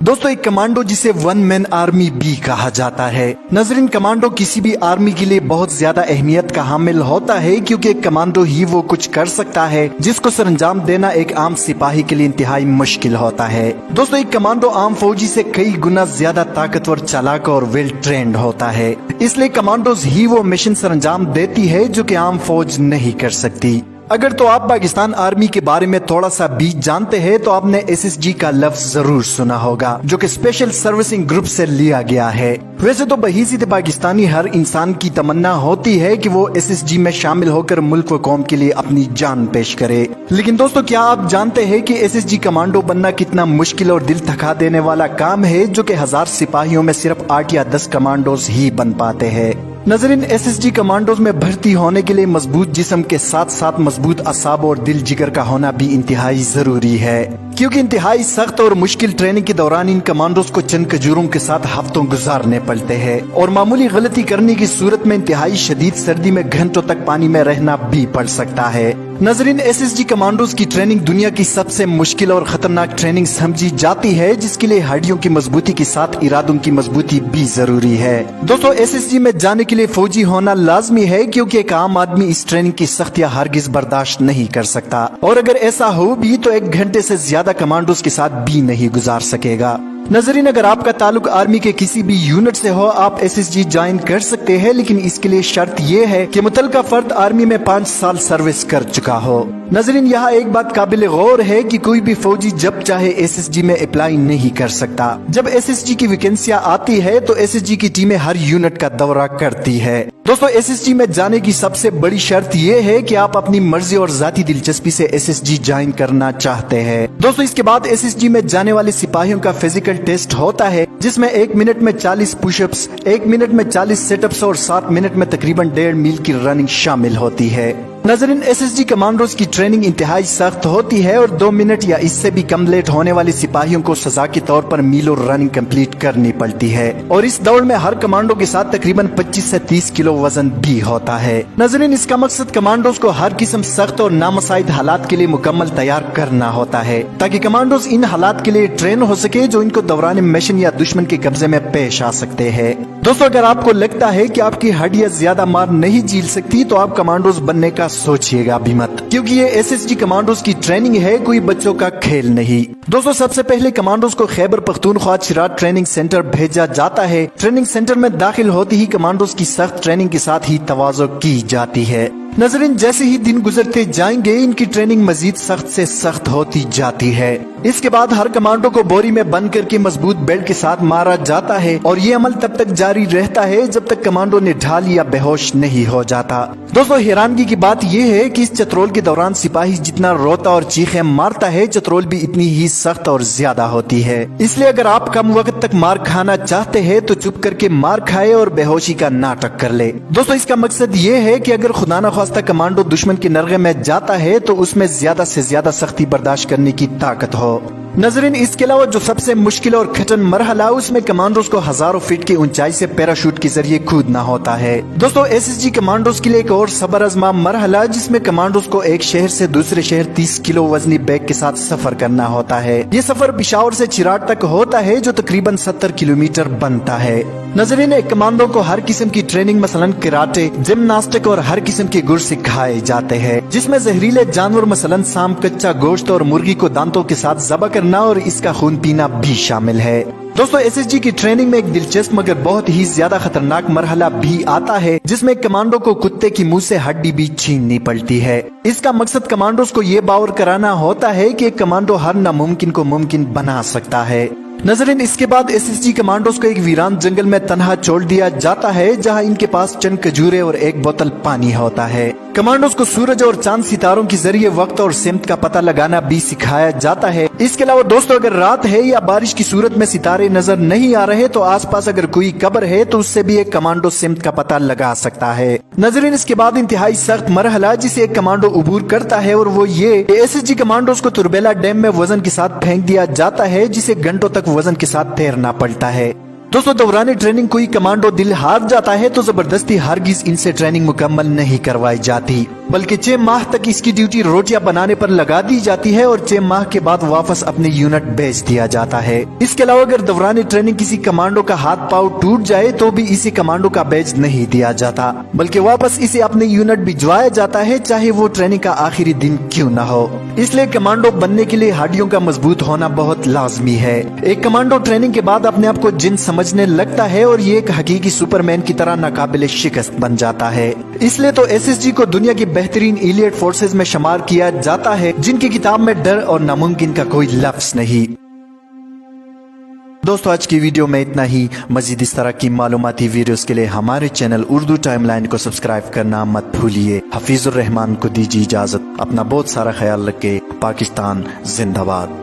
दोस्तों एक कमांडो जिसे वन मैन आर्मी भी कहा जाता है। नाज़रीन, कमांडो किसी भी आर्मी के लिए बहुत ज्यादा अहमियत का हामिल होता है, क्योंकि एक कमांडो ही वो कुछ कर सकता है जिसको सरंजाम देना एक आम सिपाही के लिए इंतहाई मुश्किल होता है। दोस्तों एक कमांडो आम फौजी से कई गुना ज्यादा ताकतवर, चालाक और वेल ट्रेंड होता है। इसलिए कमांडोज ही वो मिशन सरंजाम देती है जो कि आम फौज नहीं कर सकती। अगर तो आप पाकिस्तान आर्मी के बारे में थोड़ा सा भी जानते हैं तो आपने SSG का लफ्ज जरूर सुना होगा, जो कि स्पेशल सर्विसिंग ग्रुप से लिया गया है। वैसे तो बहीसीत पाकिस्तानी हर इंसान की तमन्ना होती है कि वो SSG में शामिल होकर मुल्क व कौम के लिए अपनी जान पेश करे, लेकिन दोस्तों क्या आप जानते हैं कि SSG कमांडो बनना कितना मुश्किल और दिल थका देने वाला काम है, जो कि 1000 सिपाहियों में सिर्फ 8 या 10 कमांडोज ही बन पाते हैं। नाज़रीन, SSG कमांडोज में भर्ती होने के लिए मजबूत जिस्म के साथ साथ मजबूत असाब और दिल जिगर का होना भी इंतहाई जरूरी है, क्योंकि इंतहाई सख्त और मुश्किल ट्रेनिंग के दौरान इन कमांडोज को चंद खजूरों के साथ हफ्तों गुजारने पड़ते हैं और मामूली गलती करने की सूरत में इंतहाई शदीद सर्दी में घंटों तक पानी में रहना भी पड़ सकता है। नाज़रीन, SSG कमांडोज की ट्रेनिंग दुनिया की सबसे मुश्किल और खतरनाक ट्रेनिंग समझी जाती है, जिसके लिए हड्डियों की मजबूती के साथ इरादों की मजबूती भी जरूरी है। दोस्तों SSG में जाने के लिए फौजी होना लाजमी है, क्योंकि एक आम आदमी इस ट्रेनिंग की सख्तियां हरगिज बर्दाश्त नहीं कर सकता, और अगर ऐसा हो भी तो 1 घंटे से ज्यादा कमांडोज के साथ भी नहीं गुजार सकेगा। नाज़रीन, अगर आपका ताल्लुक आर्मी के किसी भी यूनिट से हो आप SSG ज्वाइन कर सकते हैं, लेकिन इसके लिए शर्त ये है कि मुतलका फर्द आर्मी में 5 साल सर्विस कर चुका हो। नाज़रीन, यहाँ एक बात काबिल गौर है कि कोई भी फौजी जब चाहे SSG में अप्लाई नहीं कर सकता। जब SSG की वैकेंसियां आती है तो SSG की टीमें हर यूनिट का दौरा करती है। दोस्तों SSG में जाने की सबसे बड़ी शर्त ये है कि आप अपनी मर्जी और जाती दिलचस्पी से SSG ज्वाइन करना चाहते हैं। दोस्तों इसके बाद SSG में जाने वाले सिपाहियों का फिजिकल टेस्ट होता है, जिसमें 1 मिनट में 40 पुशअप्स, 1 मिनट में 40 सेटअप्स और 7 मिनट में तकरीबन 1.5 मील की रनिंग शामिल होती है। नाज़रीन, SSG कमांडोज की ट्रेनिंग इंतहाई सख्त होती है और 2 मिनट या इससे भी कम लेट होने वाले सिपाहियों को सजा के तौर पर मीलों रनिंग कंप्लीट करनी पड़ती है, और इस दौड़ में हर कमांडो के साथ तकरीबन 25 से 30 किलो वजन भी होता है। नाज़रीन, इसका मकसद कमांडोज को हर किस्म सख्त और नामुसाइद हालात के लिए मुकम्मल तैयार करना होता है, ताकि कमांडोज इन हालात के लिए ट्रेन हो सके जो इनको दौरान मिशन या दुश्मन के कब्जे में पेश आ सकते हैं। दोस्तों अगर आपको लगता है कि आपकी हड्डियां ज्यादा मार नहीं झेल सकती तो आप कमांडोज बनने का सोचिएगा भी मत, क्योंकि ये SSG कमांडोज की ट्रेनिंग है, कोई बच्चों का खेल नहीं। दोस्तों सबसे पहले कमांडोज को खैबर पख्तूनख्वा चिराग ट्रेनिंग सेंटर भेजा जाता है। ट्रेनिंग सेंटर में दाखिल होते ही कमांडोज की सख्त ट्रेनिंग के साथ ही तवाज़ो की जाती है। नाज़रीन, जैसे ही दिन गुजरते जाएंगे इनकी ट्रेनिंग मजीद सख्त से सख्त होती जाती है। इसके बाद हर कमांडो को बोरी में बंद करके मजबूत बेल्ट के साथ मारा जाता है, और ये अमल तब तक जारी रहता है जब तक कमांडो निढाल या बेहोश नहीं हो जाता। दोस्तों हैरानगी की बात यह है कि इस चतरोल के दौरान सिपाही जितना रोता और चीखें मारता है, चतरोल भी इतनी ही सख्त और ज्यादा होती है। इसलिए अगर आप कम वक्त तक मार खाना चाहते हैं तो चुप करके मार खाए और बेहोशी का नाटक कर ले। दोस्तों इसका मकसद ये है कि अगर खुदा न खास्ता कमांडो दुश्मन के नरगे में जाता है तो उसमें ज्यादा से ज्यादा सख्ती बर्दाश्त करने की ताकत हो। नाज़रीन, इसके अलावा जो सबसे मुश्किल और कठिन मरहला उसमें कमांडोज को हजारों फीट की ऊंचाई से पैराशूट के जरिए कूदना होता है। दोस्तों SSG कमांडोज के लिए एक और सबर आजमा मरहला, जिसमें कमांडोज को एक शहर से दूसरे शहर 30 किलो वजनी बैग के साथ सफर करना होता है। ये सफर पिशावर से चिराग तक होता है, जो तकरीबन 70 किलोमीटर बनता है। नाज़रीन, एक कमांडो को हर किस्म की ट्रेनिंग मसलन कराटे, जिम्नास्टिक और हर किस्म के गुर सिखाए जाते हैं, जिसमें जहरीले जानवर मसलन सांप, कच्चा गोश्त और मुर्गी को दांतों के साथ ज़बह करना और इसका खून पीना भी शामिल है। दोस्तों SSG की ट्रेनिंग में एक दिलचस्प मगर बहुत ही ज्यादा खतरनाक मरहला भी आता है, जिसमें कमांडो को कुत्ते की मुंह से हड्डी भी छीननी पड़ती है। इसका मकसद कमांडोज को ये बावर कराना होता है कि एक कमांडो हर नामुमकिन को मुमकिन बना सकता है। नाज़रीन, इसके बाद SSG कमांडोज को एक वीरान जंगल में तनहा छोड़ दिया जाता है, जहां इनके पास चंद खजूरें और एक बोतल पानी होता है। कमांडोज को सूरज और चांद सितारों के जरिए वक्त और सिमत का पता लगाना भी सिखाया जाता है। इसके अलावा दोस्तों अगर रात है या बारिश की सूरत में सितारे नजर नहीं आ रहे तो आसपास अगर कोई कब्र है तो उससे भी एक कमांडो सिमत का पता लगा सकता है। नाज़रीन, इसके बाद इंतहाई सख्त मरहला जिसे एक कमांडो उबूर करता है, और वो ये SSG कमांडोज को तुरबेला डैम में वजन के साथ फेंक दिया जाता है, जिसे घंटों तक वजन के साथ तैरना पड़ता है। दोस्तों दौरान ट्रेनिंग कोई कमांडो दिल हार जाता है तो जबरदस्ती हरगिज इनसे ट्रेनिंग मुकम्मल नहीं करवाई जाती। बल्कि 6 माह तक इसकी ड्यूटी रोटियां बनाने पर लगा दी जाती है और 6 माह के बाद वापस अपने यूनिट भेज दिया जाता है। इसके अलावा अगर दौरान ट्रेनिंग किसी कमांडो का हाथ पांव टूट जाए तो भी इसे कमांडो का बैज नहीं दिया जाता, बल्कि वापस इसे अपने यूनिट भिजवाया जाता है, चाहे वो ट्रेनिंग का आखिरी दिन क्यों न हो। इसलिए कमांडो बनने के लिए हड्डियों का मजबूत होना बहुत लाजमी है। एक कमांडो ट्रेनिंग के बाद अपने आप को जिन समझने लगता है और ये एक हकीकी सुपरमैन की तरह नाकाबिले शिकस्त बन जाता है। इसलिए तो एसएसजी को दुनिया की बेहतरीन एलिट फोर्सेज में शुमार किया जाता है, जिनकी किताब में डर और नामुमकिन का कोई लफ्ज नहीं। दोस्तों आज की वीडियो में इतना ही। मजीद इस तरह की मालूमाती वीडियोस के लिए हमारे चैनल उर्दू टाइमलाइन को सब्सक्राइब करना मत भूलिए। हफीजुर रहमान को दीजिए इजाजत। अपना बहुत सारा ख्याल रखे। पाकिस्तान जिंदाबाद।